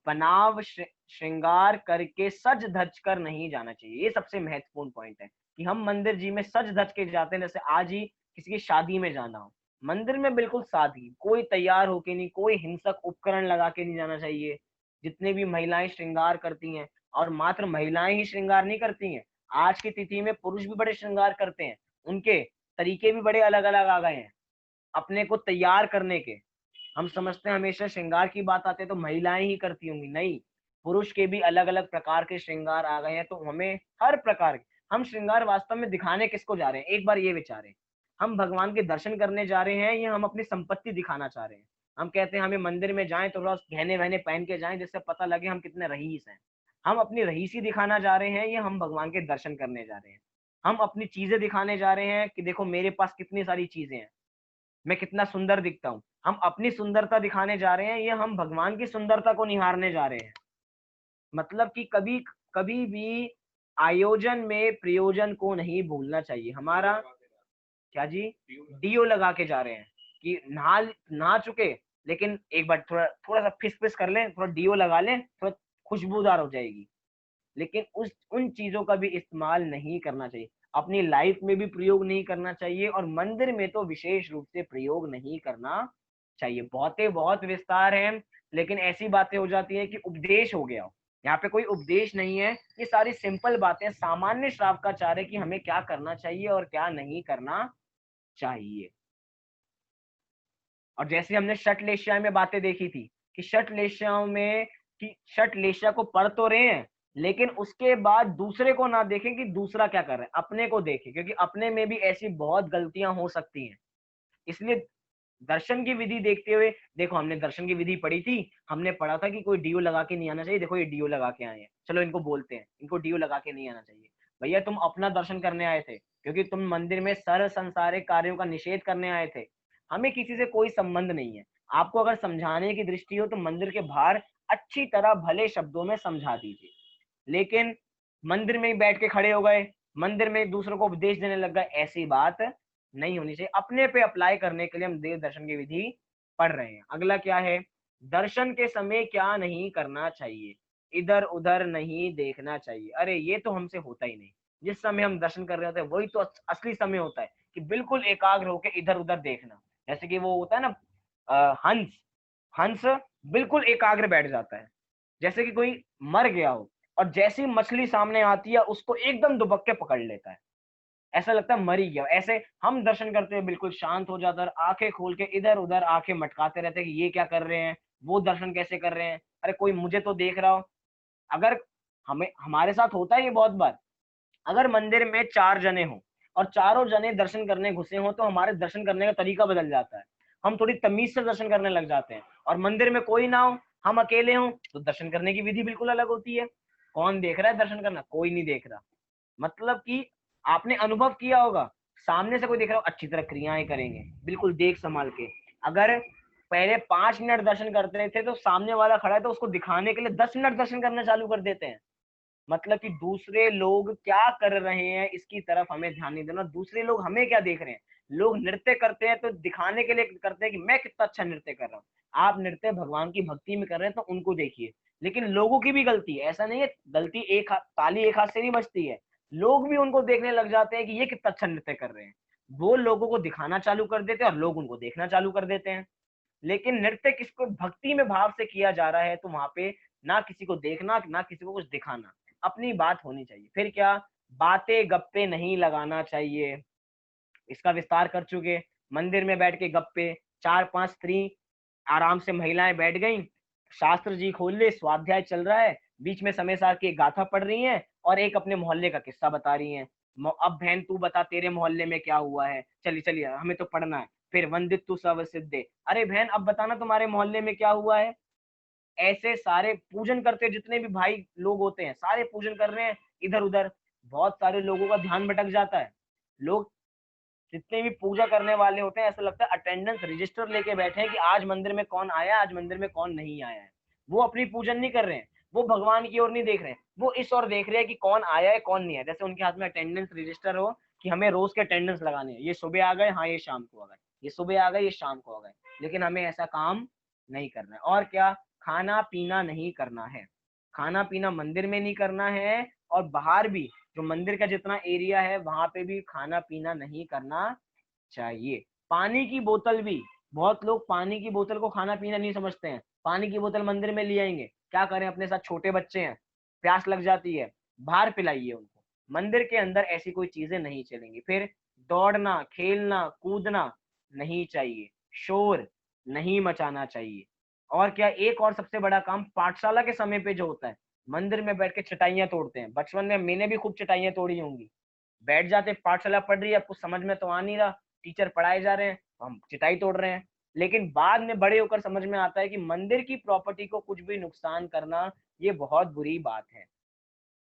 बनाव श्रृंगार करके सज धज कर नहीं जाना चाहिए। ये सबसे महत्वपूर्ण पॉइंट है कि हम मंदिर जी में सज धज के जाते हैं। जैसे आज ही किसी की शादी में जाना हो, मंदिर में बिल्कुल सादगी, कोई तैयार होके नहीं, कोई हिंसक उपकरण लगा के नहीं जाना चाहिए। जितनी भी महिलाएं श्रृंगार करती हैं, और मात्र महिलाएं ही श्रृंगार नहीं करती हैं, आज की तिथि में पुरुष भी बड़े श्रृंगार करते हैं, उनके तरीके भी बड़े अलग अलग आ गए हैं अपने को तैयार करने के। हम समझते हैं हमेशा श्रृंगार की बात आते हैं तो महिलाएं ही करती होंगी, नहीं, पुरुष के भी अलग अलग प्रकार के श्रृंगार आ गए हैं। तो हमें हर प्रकार के, हम श्रृंगार वास्तव में दिखाने किसको जा रहे हैं, एक बार ये विचारें। हम भगवान के दर्शन करने जा रहे हैं या हम अपनी संपत्ति दिखाना चाह रहे हैं? हम कहते हैं हमें मंदिर में जाएं तो थोड़ा गहने वहने पहन के जाएं जिससे पता लगे हम कितने रईस हैं। हम अपनी रईसी दिखाना जा रहे हैं या हम भगवान के दर्शन करने जा रहे हैं? हम अपनी चीजें दिखाने जा रहे हैं कि देखो मेरे पास कितनी सारी चीजें हैं, मैं कितना सुंदर दिखता हूँ? हम अपनी सुंदरता दिखाने जा रहे हैं या हम भगवान की सुंदरता को निहारने जा रहे हैं? मतलब कि कभी कभी भी आयोजन में प्रयोजन को नहीं भूलना चाहिए। हमारा क्या जी, डीओ लगा के जा रहे हैं कि नहा नहा चुके, लेकिन एक बार थोड़ा थोड़ा सा फिस फिस कर लें, थोड़ा डीओ लगा लें, थोड़ा खुशबूदार हो जाएगी। लेकिन उस उन चीजों का भी इस्तेमाल नहीं करना चाहिए, अपनी लाइफ में भी प्रयोग नहीं करना चाहिए, और मंदिर में तो विशेष रूप से प्रयोग नहीं करना चाहिए। बहुत विस्तार है, लेकिन ऐसी बातें हो जाती है कि उपदेश हो गया। यहाँ पे कोई उपदेश नहीं है, ये सारी सिंपल बातें, सामान्य श्रावकाचार्य की हमें क्या करना चाहिए और क्या नहीं करना चाहिए। और जैसे हमने षटलेशा में बातें देखी थी कि षटलेशाओं में कि षटलेशा को पढ़ तो रहे हैं, लेकिन उसके बाद दूसरे को ना देखें कि दूसरा क्या कर रहा है, अपने को देखें, क्योंकि अपने में भी ऐसी बहुत गलतियां हो सकती हैं। इसलिए दर्शन की विधि देखते हुए, देखो हमने दर्शन की विधि पढ़ी थी, हमने पढ़ा था कि कोई डीओ लगा के नहीं आना चाहिए। देखो ये डीओ लगा के आए हैं, चलो इनको बोलते हैं, इनको डीओ लगा के नहीं आना चाहिए। भैया तुम अपना दर्शन करने आए थे, क्योंकि तुम मंदिर में सर्व संसारिक कार्यों का निषेध करने आए थे। हमें किसी से कोई संबंध नहीं है। आपको अगर समझाने की दृष्टि हो तो मंदिर के बाहर अच्छी तरह भले शब्दों में समझा दीजिए, लेकिन मंदिर में ही बैठ के खड़े हो गए, मंदिर में एक दूसरे को उपदेश देने लग गए, ऐसी बात नहीं होनी चाहिए। अपने पे अप्लाई करने के लिए हम देव दर्शन की विधि पढ़ रहे हैं। अगला क्या है, दर्शन के समय क्या नहीं करना चाहिए, इधर उधर नहीं देखना चाहिए। अरे ये तो हमसे होता ही नहीं। जिस समय हम दर्शन कर रहे होते हैं वही तो असली समय होता है कि बिल्कुल एकाग्र होकर इधर उधर देखना। जैसे कि वो होता है ना, हंस, हंस बिल्कुल एकाग्र बैठ जाता है, जैसे कि कोई मर गया हो और जैसी मछली सामने आती है उसको एकदम दुबक के पकड़ लेता है, ऐसा लगता है मर ही गया। ऐसे हम दर्शन करते हैं बिल्कुल शांत हो जाता है, आंखें खोल के इधर उधर आंखें मटकाते रहते हैं कि ये क्या कर रहे हैं, वो दर्शन कैसे कर रहे हैं, अरे कोई मुझे तो देख रहा हो। अगर हमें हमारे साथ होता है ये बहुत बार, अगर मंदिर में 4 जने हों और चारों जने दर्शन करने घुसे हों तो हमारे दर्शन करने का तरीका बदल जाता है, हम थोड़ी तमीज से दर्शन करने लग जाते हैं। और मंदिर में कोई ना हो, हम अकेले हों, तो दर्शन करने की विधि बिल्कुल अलग होती है। कौन देख रहा है दर्शन करना, कोई नहीं देख रहा। मतलब कि आपने अनुभव किया होगा, सामने से कोई देख रहा हो अच्छी तरह क्रियाएं करेंगे, बिल्कुल देख संभाल के। अगर पहले 5 मिनट दर्शन करते थे तो सामने वाला खड़ा है तो उसको दिखाने के लिए 10 मिनट दर्शन करना चालू कर देते हैं। मतलब कि दूसरे लोग क्या कर रहे हैं इसकी तरफ हमें ध्यान नहीं देना, दूसरे लोग हमें क्या देख रहे हैं। लोग नृत्य करते हैं तो दिखाने के लिए करते हैं कि मैं कितना अच्छा नृत्य कर रहा हूँ। आप नृत्य भगवान की भक्ति में कर रहे हैं तो उनको देखिए, लेकिन लोगों की भी गलती है, ऐसा नहीं है गलती एक हाथ, ताली एक हाथ से नहीं बजती है। लोग भी उनको देखने लग जाते हैं कि ये कितना अच्छा नृत्य कर रहे हैं, वो लोगों को दिखाना चालू कर देते हैं और लोग उनको देखना चालू कर देते हैं। लेकिन नृत्य किसको भक्ति में भाव से किया जा रहा है तो वहां पे ना किसी को देखना ना किसी को कुछ दिखाना, अपनी बात होनी चाहिए। फिर क्या, बातें गप्पे नहीं लगाना चाहिए, इसका विस्तार कर चुके। मंदिर में बैठ के गप्पे, 4-5 स्त्री आराम से महिलाएं बैठ गई, शास्त्र जी खोल ले, स्वाध्याय चल रहा है, बीच में समय सार की एक गाथा पढ़ रही हैं और एक अपने मोहल्ले का किस्सा बता रही हैं। अब बहन तू बता तेरे मोहल्ले में क्या हुआ है, चलिए चलिए हमें तो पढ़ना है। फिर वंदित तू सब सिद्धे, अरे बहन अब बताना तुम्हारे मोहल्ले में क्या हुआ है। ऐसे सारे पूजन करते जितने भी भाई लोग होते हैं सारे पूजन कर रहे हैं इधर उधर, बहुत सारे लोगों का ध्यान भटक जाता है। लोग जितने भी पूजा करने वाले होते हैं ऐसा लगता है अटेंडेंस रजिस्टर लेके बैठे हैं कि आज मंदिर में कौन आया, आज मंदिर में कौन नहीं आया है। वो अपनी पूजन नहीं कर रहे हैं, वो भगवान की ओर नहीं देख रहे हैं, वो इस ओर देख रहे हैं कि कौन आया है कौन नहीं आया। जैसे उनके हाथ में अटेंडेंस रजिस्टर हो कि हमें रोज के अटेंडेंस लगाने हैं, ये सुबह आ गए, हाँ ये शाम को आ गए, ये सुबह आ गए, ये शाम को आ गए। लेकिन हमें ऐसा काम नहीं करना है। और क्या, खाना पीना नहीं करना है, खाना पीना मंदिर में नहीं करना है, और बाहर भी जो मंदिर का जितना एरिया है वहां पे भी खाना पीना नहीं करना चाहिए। पानी की बोतल भी, बहुत लोग पानी की बोतल को खाना पीना नहीं समझते हैं, पानी की बोतल मंदिर में ले आएंगे, क्या करें अपने साथ छोटे बच्चे हैं, प्यास लग जाती है, बाहर पिलाइए उनको। मंदिर के अंदर ऐसी कोई चीजें नहीं चलेंगी। फिर दौड़ना खेलना कूदना नहीं चाहिए, शोर नहीं मचाना चाहिए। और क्या, एक और सबसे बड़ा काम पाठशाला के समय पे जो होता है, मंदिर में बैठ के चटाइयां तोड़ते हैं। बचपन में मैंने भी खूब चटाइयां तोड़ी होंगी, बैठ जाते, पाठशाला पढ़ रही है, कुछ समझ में तो आ नहीं रहा, टीचर पढ़ाए जा रहे हैं, हम चिटाई तोड़ रहे हैं। लेकिन बाद में बड़े होकर समझ में आता है कि मंदिर की प्रॉपर्टी को कुछ भी नुकसान करना ये बहुत बुरी बात है।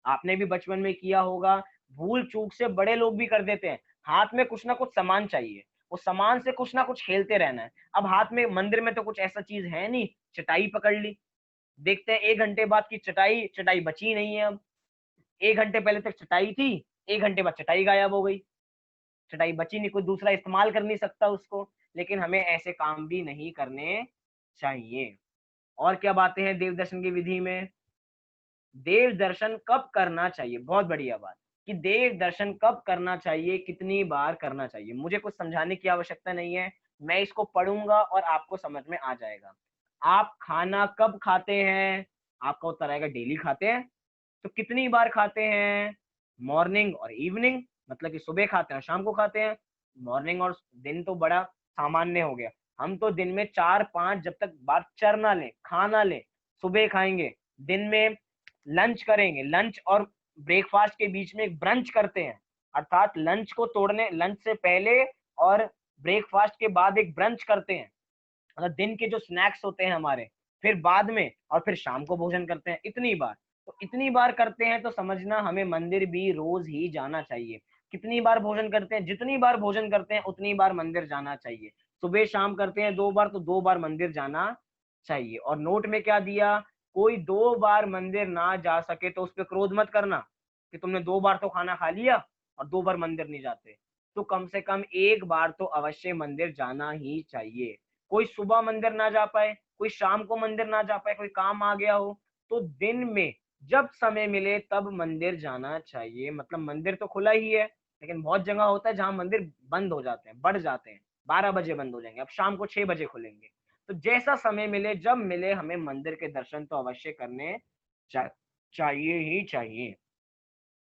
आपने भी बचपन में किया होगा, भूल चूक से बड़े लोग भी कर देते हैं, हाथ में कुछ ना कुछ सामान चाहिए, उस सामान से कुछ ना कुछ खेलते रहना है। अब हाथ में मंदिर में तो कुछ ऐसा चीज है नहीं, चटाई पकड़ ली, देखते हैं 1 घंटे बाद की चटाई चटाई बची नहीं है। अब 1 घंटे पहले तक चटाई थी, 1 घंटे बाद चटाई गायब हो गई, चटाई बची नहीं, कोई दूसरा इस्तेमाल कर नहीं सकता उसको। लेकिन हमें ऐसे काम भी नहीं करने चाहिए। और क्या बातें हैं देव दर्शन की विधि में? देव दर्शन कब करना चाहिए, बहुत बढ़िया बात, कि देव दर्शन कब करना चाहिए, कितनी बार करना चाहिए, मुझे कुछ समझाने की आवश्यकता नहीं है, मैं इसको पढ़ूंगा और आपको समझ में आ जाएगा। आप खाना कब खाते हैं? आपका उत्तर आएगा डेली खाते हैं। तो कितनी बार खाते हैं? मॉर्निंग और इवनिंग, मतलब कि सुबह खाते हैं और शाम को खाते हैं। मॉर्निंग और दिन तो बड़ा सामान्य हो गया, हम तो दिन में 4-5 जब तक बार चर ना लें, खा ना लें, सुबह खाएंगे, दिन में लंच करेंगे, लंच और ब्रेकफास्ट के बीच में एक ब्रंच करते हैं, अर्थात लंच को तोड़ने, लंच से पहले और ब्रेकफास्ट के बाद एक ब्रंच करते हैं, मतलब दिन के जो स्नैक्स होते हैं हमारे, फिर बाद में और फिर शाम को भोजन करते हैं, इतनी बार। तो इतनी बार करते हैं तो समझना हमें मंदिर भी रोज ही जाना चाहिए। कितनी बार भोजन करते हैं? जितनी बार भोजन करते हैं उतनी बार मंदिर जाना चाहिए। सुबह शाम करते हैं 2 बार, तो 2 बार मंदिर जाना चाहिए। और नोट में क्या दिया? कोई 2 बार मंदिर ना जा सके तो उस पर क्रोध मत करना कि तुमने 2 बार तो खाना खा लिया और 2 बार मंदिर नहीं जाते। तो कम से कम 1 बार तो अवश्य मंदिर जाना ही चाहिए। कोई सुबह मंदिर ना जा पाए, कोई शाम को मंदिर ना जा पाए, कोई काम आ गया हो, तो दिन में जब समय मिले तब मंदिर जाना चाहिए। मतलब मंदिर तो खुला ही है, लेकिन बहुत जगह होता है जहां मंदिर बंद हो जाते हैं, बढ़ जाते हैं, 12 बजे बंद हो जाएंगे, अब शाम को 6 बजे खुलेंगे। तो जैसा समय मिले, जब मिले, हमें मंदिर के दर्शन तो अवश्य करने चा, चाहिए ही चाहिए।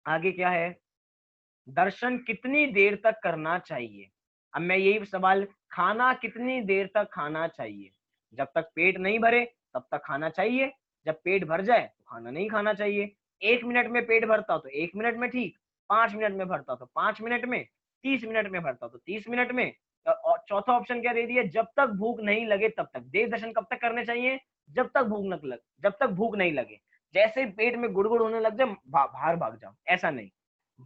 आगे क्या है? दर्शन कितनी देर तक करना चाहिए? अब मैं यही सवाल, खाना कितनी देर तक खाना चाहिए? जब तक पेट नहीं भरे तब तक खाना चाहिए, जब पेट भर जाए तो खाना नहीं खाना चाहिए। 1 मिनट में पेट भरता हो तो 1 मिनट में ठीक, 5 मिनट में भरता हो तो 5 मिनट में, 30 मिनट में भरता हो तो 30 मिनट में। और चौथा ऑप्शन क्या दे दिया? जब तक भूख नहीं लगे तब तक। देव दर्शन कब तक करने चाहिए? जब तक भूख न लग, जब तक भूख नहीं लगे। जैसे पेट में गुड़गुड़ होने लग जाए बाहर भाग जाओ, ऐसा नहीं।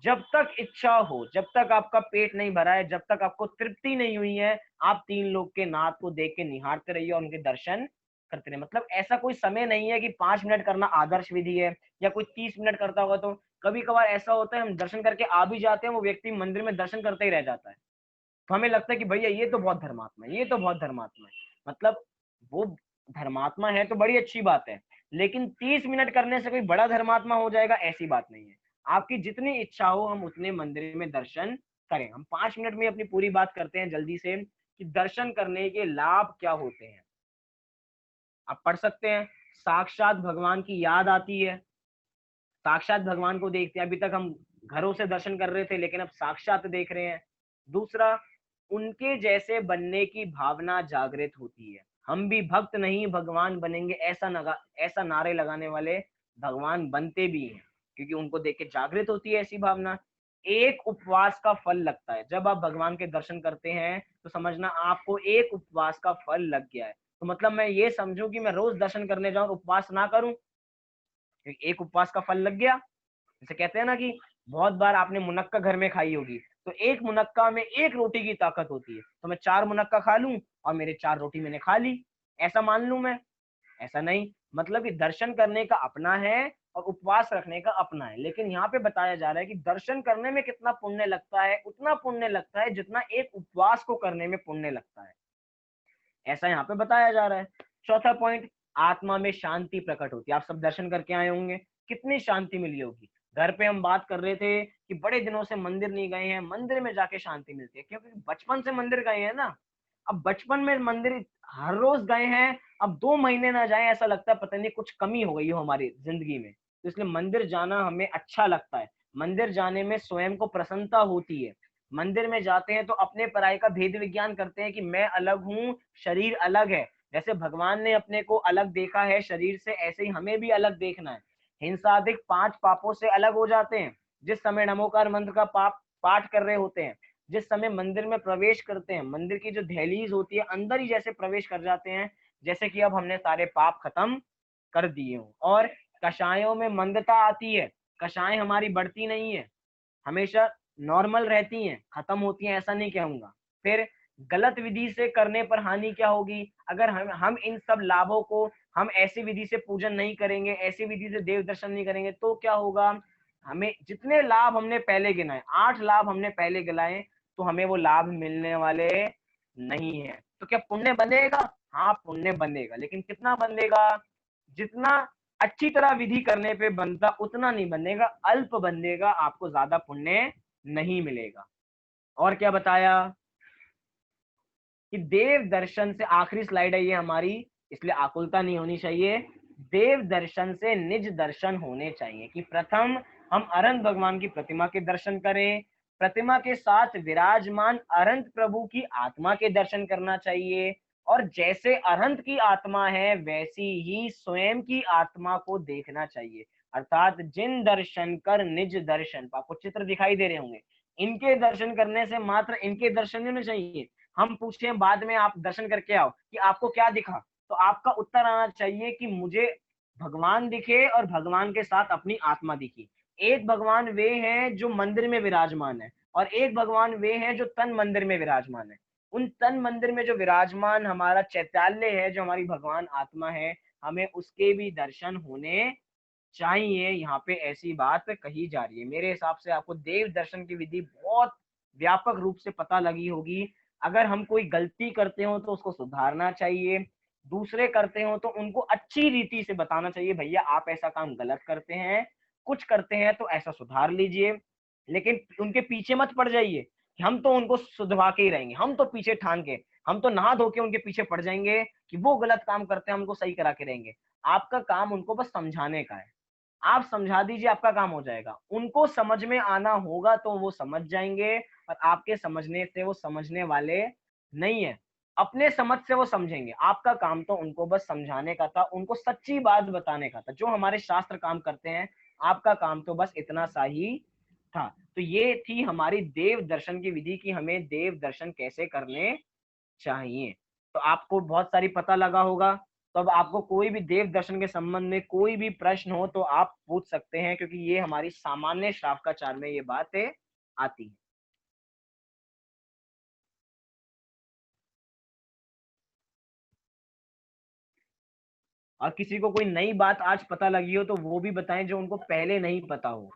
जब तक इच्छा हो, जब तक आपका पेट नहीं भरा है, जब तक आपको तृप्ति नहीं हुई है, आप 3 लोग के नाथ को देख के निहारते रहिए और उनके दर्शन करते रहिए। मतलब ऐसा कोई समय नहीं है कि 5 मिनट करना आदर्श विधि है या कोई 30 मिनट करता होगा। तो कभी कभार ऐसा होता है हम दर्शन करके आ भी जाते हैं, वो व्यक्ति मंदिर में दर्शन करते ही रह जाता है, तो हमें लगता है कि भैया ये तो बहुत धर्मात्मा है, ये तो बहुत धर्मात्मा है। मतलब वो धर्मात्मा है तो बड़ी अच्छी बात है, लेकिन 30 मिनट करने से कोई बड़ा धर्मात्मा हो जाएगा ऐसी बात नहीं है। आपकी जितनी इच्छा हो हम उतने मंदिर में दर्शन करें। हम 5 मिनट में अपनी पूरी बात करते हैं जल्दी से, कि दर्शन करने के लाभ क्या होते हैं। आप पढ़ सकते हैं, साक्षात भगवान की याद आती है, साक्षात भगवान को देखते हैं। अभी तक हम घरों से दर्शन कर रहे थे, लेकिन अब साक्षात देख रहे हैं। दूसरा, उनके जैसे बनने की भावना जागृत होती है। हम भी भक्त नहीं भगवान बनेंगे ऐसा नारे लगाने वाले भगवान बनते भी हैं, क्योंकि उनको देख के जागृत होती है ऐसी भावना। एक उपवास का फल लगता है जब आप भगवान के दर्शन करते हैं, तो समझना आपको एक उपवास का फल लग गया है। तो मतलब मैं ये समझूं कि मैं रोज दर्शन करने जाऊं, उपवास ना करूं, एक उपवास का फल लग गया। जैसे कहते हैं ना कि बहुत बार आपने मुनक्का घर में खाई होगी, तो एक मुनक्का में एक रोटी की ताकत होती है, तो मैं 4 मुनक्का खा लूं और मेरे 4 रोटी मैंने खा ली, ऐसा मान लूं मैं? ऐसा नहीं। मतलब कि दर्शन करने का अपना है और उपवास रखने का अपना है। लेकिन यहाँ पे बताया जा रहा है कि दर्शन करने में कितना पुण्य लगता है, उतना पुण्य लगता है जितना एक उपवास को करने में पुण्य लगता है, ऐसा यहाँ पे बताया जा रहा है। चौथा पॉइंट, आत्मा में शांति प्रकट होती है। आप सब दर्शन करके आए होंगे, कितनी शांति मिली होगी। घर पे हम बात कर रहे थे कि बड़े दिनों से मंदिर नहीं गए हैं, मंदिर में जाके शांति मिलती है, क्योंकि बचपन से मंदिर गए हैं ना। अब बचपन में मंदिर हर रोज गए हैं, अब 2 महीने ना जाए ऐसा लगता है पता नहीं कुछ कमी हो गई हो हमारी जिंदगी में। तो इसलिए मंदिर जाना हमें अच्छा लगता है। मंदिर जाने में स्वयं को प्रसन्नता होती है। मंदिर में जाते हैं तो अपने पराये का भेद विज्ञान करते हैं कि मैं अलग हूँ, शरीर अलग है। जैसे भगवान ने अपने को अलग देखा है शरीर से, ऐसे ही हमें भी अलग देखना है। हिंसादिक 5 पापों से अलग हो जाते हैं जिस समय नमोकार मंत्र का पाप पाठ कर रहे होते हैं। जिस समय मंदिर में प्रवेश करते हैं, मंदिर की जो दहलीज होती है अंदर ही जैसे प्रवेश कर जाते हैं, जैसे कि अब हमने सारे पाप खत्म कर दिए हों। और कषायों में मंदता आती है, कषाय हमारी बढ़ती नहीं है, हमेशा नॉर्मल रहती हैं, खत्म होती हैं ऐसा नहीं कहूंगा। फिर गलत विधि से करने पर हानि क्या होगी? अगर हम इन सब लाभों को हम ऐसी विधि से पूजन नहीं करेंगे, ऐसी विधि से देव दर्शन नहीं करेंगे, तो क्या होगा? हमें जितने लाभ हमने पहले गिनाए, 8 लाभ हमने पहले गिनाए, तो हमें वो लाभ मिलने वाले नहीं है। तो क्या पुण्य बंधेगा? हाँ पुण्य बंधेगा, लेकिन कितना बंधेगा? जितना अच्छी तरह विधि करने पे बनता उतना नहीं बंधेगा, अल्प बंधेगा, आपको ज्यादा पुण्य नहीं मिलेगा। और क्या बताया कि देव दर्शन से, आखिरी स्लाइड है ये हमारी, इसलिए आकुलता नहीं होनी चाहिए। देव दर्शन से निज दर्शन होने चाहिए कि प्रथम हम अनंत भगवान की प्रतिमा के दर्शन करें, प्रतिमा के साथ विराजमान अनंत प्रभु की आत्मा के दर्शन करना चाहिए, और जैसे अनंत की आत्मा है वैसी ही स्वयं की आत्मा को देखना चाहिए। अर्थात जिन दर्शन कर निज दर्शन, आपको चित्र दिखाई दे रहे होंगे, इनके दर्शन करने से मात्र इनके दर्शन नहीं होने चाहिए। हम पूछे बाद में आप दर्शन करके आओ कि आपको क्या दिखा, तो आपका उत्तर आना चाहिए कि मुझे भगवान दिखे और भगवान के साथ अपनी आत्मा दिखी। एक भगवान वे हैं जो मंदिर में विराजमान है, और एक भगवान वे हैं जो तन मंदिर में विराजमान है। उन तन मंदिर में जो विराजमान हमारा चैतन्य है, जो हमारी भगवान आत्मा है, हमें उसके भी दर्शन होने चाहिए। यहाँ पे ऐसी बात कही जा रही है। मेरे हिसाब से आपको देव दर्शन की विधि बहुत व्यापक रूप से पता लगी होगी। अगर हम कोई गलती करते हो तो उसको सुधारना चाहिए, दूसरे करते हो तो उनको अच्छी रीति से बताना चाहिए, भैया आप ऐसा काम गलत करते हैं, कुछ करते हैं तो ऐसा सुधार लीजिए। लेकिन उनके पीछे मत पड़ जाइए कि हम तो उनको सुधवा के ही रहेंगे, हम तो पीछे ठान के, हम तो नहा धो के उनके पीछे पड़ जाएंगे कि वो गलत काम करते हैं, हमको सही करा के रहेंगे। आपका काम उनको बस समझाने का है, आप समझा दीजिए, आपका काम हो जाएगा। उनको समझ में आना होगा तो वो समझ जाएंगे, और आपके समझने से वो समझने वाले नहीं है, अपने समझ से वो समझेंगे। आपका काम तो उनको बस समझाने का था, उनको सच्ची बात बताने का था, जो हमारे शास्त्र काम करते हैं। आपका काम तो बस इतना सा ही था। तो ये थी हमारी देव दर्शन की विधि की हमें देव दर्शन कैसे करने चाहिए। तो आपको बहुत सारी पता लगा होगा। तो अब आपको कोई भी देव दर्शन के संबंध में कोई भी प्रश्न हो तो आप पूछ सकते हैं, क्योंकि ये हमारी सामान्य श्रावकाचार में ये बातें आती है। और किसी को कोई नई बात आज पता लगी हो तो वो भी बताएं, जो उनको पहले नहीं पता हो।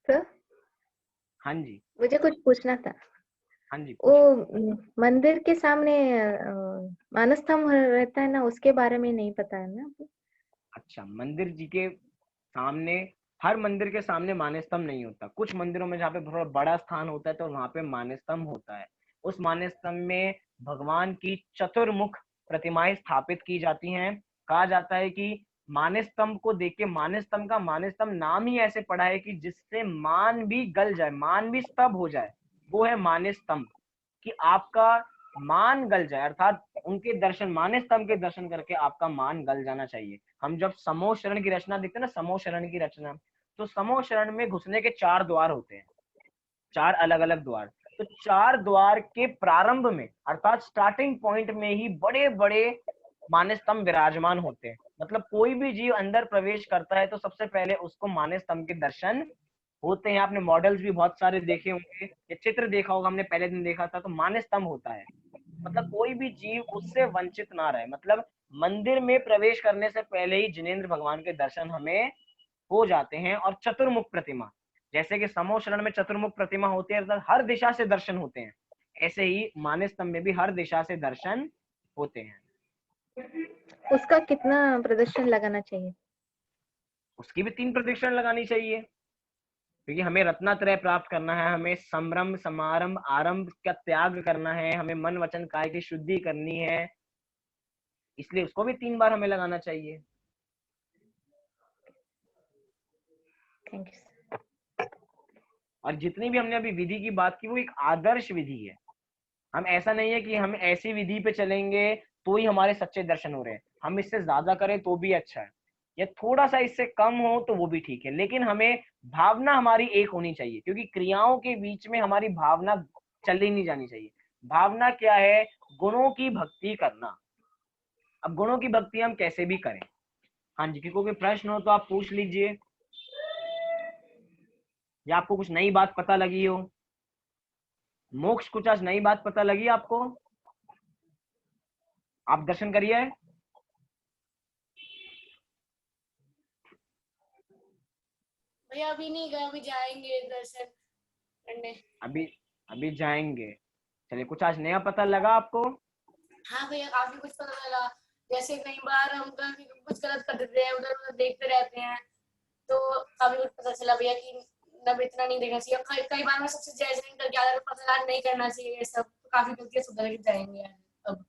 सर हाँ जी, मुझे कुछ पूछना था। हाँ जी वो पूछिए। मंदिर के सामने मानस स्तंभ रहता है ना, उसके बारे में नहीं पता है ना। अच्छा, मंदिर जी के सामने, हर मंदिर के सामने मान्य स्तंभ नहीं होता। कुछ मंदिरों में जहाँ पे थोड़ा बड़ा स्थान होता है तो वहां पे मान्य स्तंभ होता है। उस मान्य स्तंभ में भगवान की चतुर्मुख प्रतिमाएं स्थापित की जाती हैं। कहा जाता है कि मान्य स्तंभ को देख के, मान्य स्तंभ का मान्य स्तंभ नाम ही ऐसे पड़ा है कि जिससे मान भी गल जाए, मान भी स्तंभ हो जाए, वो है मान्य स्तंभ। कि आपका मान गल जाए, अर्थात उनके दर्शन, मानस स्तंभ के दर्शन करके आपका मान गल जाना चाहिए। हम जब समोह शरण की रचना देखते हैं ना, समोह शरण की रचना, तो समोह शरण में घुसने के 4 द्वार होते हैं, 4 अलग अलग द्वार। तो 4 द्वार के प्रारंभ में, अर्थात स्टार्टिंग पॉइंट में ही बड़े बड़े मानस स्तंभ विराजमान होते हैं। मतलब कोई भी जीव अंदर प्रवेश करता है तो सबसे पहले उसको मानस स्तंभ के दर्शन होते हैं। आपने मॉडल्स भी बहुत सारे देखे होंगे, ये चित्र देखा होगा, हमने पहले दिन देखा था, तो मानस स्तंभ होता है। मतलब कोई भी जीव उससे वंचित ना रहे। मतलब मंदिर में प्रवेश करने से पहले ही जिनेंद्र भगवान के दर्शन हमें हो जाते हैं। और चतुर्मुख प्रतिमा, जैसे कि समोह शरण में चतुर्मुख प्रतिमा होती है, अर्थात हर दिशा से दर्शन होते हैं, ऐसे ही मानस स्तंभ में भी हर दिशा से दर्शन होते हैं। उसका कितना प्रदर्शन लगाना चाहिए? उसकी भी 3 प्रदक्षिण लगानी चाहिए, क्योंकि हमें रत्नात्रय प्राप्त करना है, हमें संभ्रम समारंभ आरंभ का त्याग करना है, हमें मन वचन काय की शुद्धि करनी है, इसलिए उसको भी 3 बार हमें लगाना चाहिए। Thank you. और जितनी भी हमने अभी विधि की बात की वो एक आदर्श विधि है। हम ऐसा नहीं है कि हम ऐसी विधि पे चलेंगे तो ही हमारे सच्चे दर्शन हो रहे हैं, हम इससे ज्यादा करें तो भी अच्छा है, या थोड़ा सा इससे कम हो तो वो भी ठीक है, लेकिन हमें भावना हमारी एक होनी चाहिए, क्योंकि क्रियाओं के बीच में हमारी भावना चली नहीं जानी चाहिए। भावना क्या है? गुणों की भक्ति करना। अब गुणों की भक्ति हम कैसे भी करें। हाँ जी, किसी को प्रश्न हो तो आप पूछ लीजिए, या आपको कुछ नई बात पता लगी हो। मोक्ष कुछ आज नई बात पता लगी आपको? आप दर्शन करिए। भैया अभी नहीं गए, अभी जाएंगे दर्शन करने। अभी अभी जाएंगे। चलिए, कुछ आज नया पता लगा आपको? हाँ भैया काफी कुछ पता लगा। जैसे कई बार हम कभी कुछ गलत कर देते हैं, उधर उधर देखते रहते हैं, तो काफी कुछ पता चला भैया कि मतलब इतना नहीं देखना चाहिए। कई बार मैं सबसे जायज नहीं करके अगर पता नहीं करना चाहिए ये सब, तो काफी गलतियां सुधर के जाएंगे यार अब।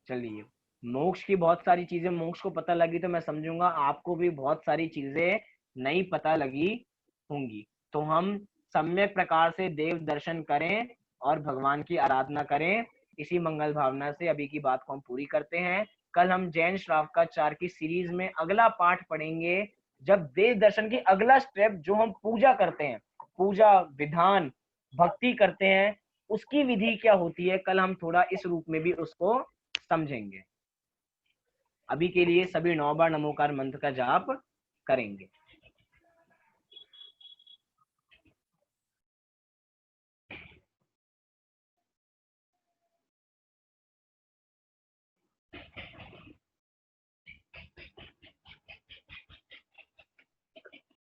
चलिए, मोक्ष की बहुत सारी चीजें मोक्ष को पता लगी, तो मैं समझूंगा आपको भी बहुत सारी चीजें नई पता लगी होंगी। तो हम सम्यक प्रकार से देव दर्शन करें और भगवान की आराधना करें। इसी मंगल भावना से अभी की बात को हम पूरी करते हैं। कल हम जैन श्रावकाचार की सीरीज में अगला पाठ पढ़ेंगे, जब देव दर्शन की अगला स्टेप जो हम पूजा करते हैं, पूजा विधान भक्ति करते हैं, उसकी विधि क्या होती है, कल हम थोड़ा इस रूप में भी उसको समझेंगे। अभी के लिए सभी 9 बार नमोकार मंत्र का जाप करेंगे।